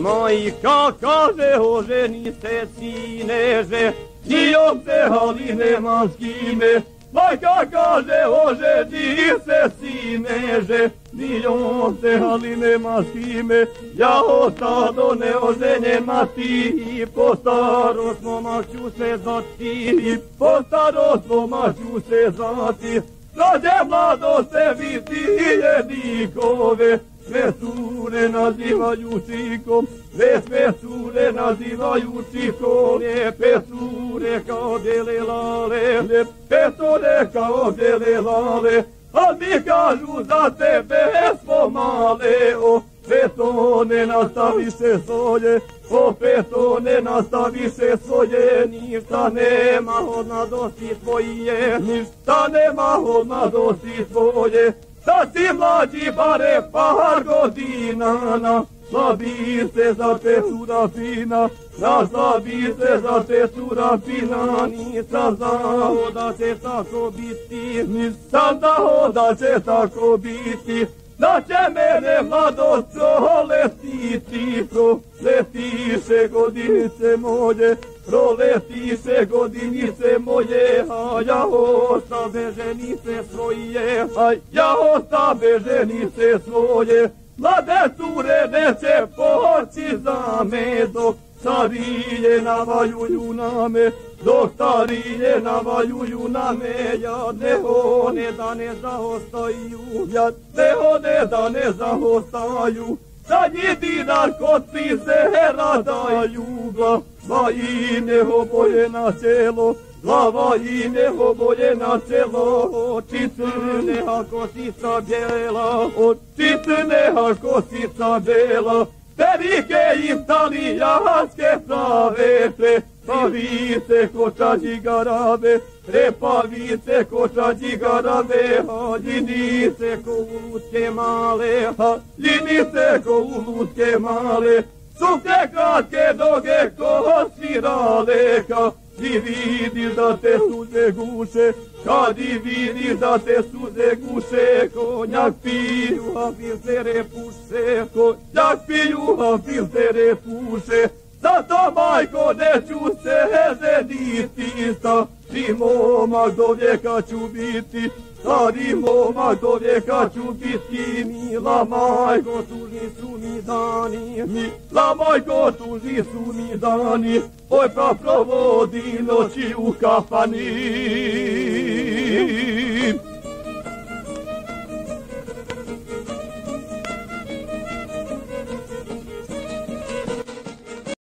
Majka kaže oženi se sineže, njom se ali nema s kime. Majka kaže oženi se sineže, njom se ali nema s kime. Ja ostado neoženjen mati, po starost momak ću se zvati, po starost momak ću se zvati. Mlađe mlado se vidi jednikove, sve cure nazivaju čikom, sve cure nazivaju čikom. Lijepe cure kao bijele lale, lijepe cure kao bijele lale, a mi kažu za tebe smo male. Opet one nastaviše svoje, opet one nastaviše svoje. Ništa nema od mladosti tvoje, ništa nema od mladosti tvoje. Da si mlađi bare par godina, slabi se za te cura fina, slabi se za te cura fina. Nisam znao da će tako biti, nisam znao da će tako biti. Da će mene mladost proletiti, proletiše godinice moje, proletiše godinice moje. A ja ostabe ženice svoje, a ja ostabe ženice svoje. Mlade cure neće poći za me, dok starije navaljuju na me, dok starije navaljuju na me. Ja ne one da ne zaostaju, ja ne one da ne zaostaju. Za njih dinar kod frizera daju, glava im je oboje na čelo, glava im je oboje na čelo. Oči crne, a kosica bijela, oči crne, a kosica bijela. Perike im talijanske prave, prepavice kočađi garave, prepavice kočađi garave. Haljinice ko ulutke male, haljinice ko ulutke male. Sukne kratke noge ko svirale, kad i vidiš da te suze guše, kad i vidiš da te suze guše. Konjak piju, a filtere puše, konjak piju, a filtere puše. Zato majko neću se ženiti, stari momak do vijeka ću biti, stari momak do vijeka ću biti. Mila majko, tužni su mi dani, mila majko, tužni su mi dani. Oj pa provodi noći u kafani.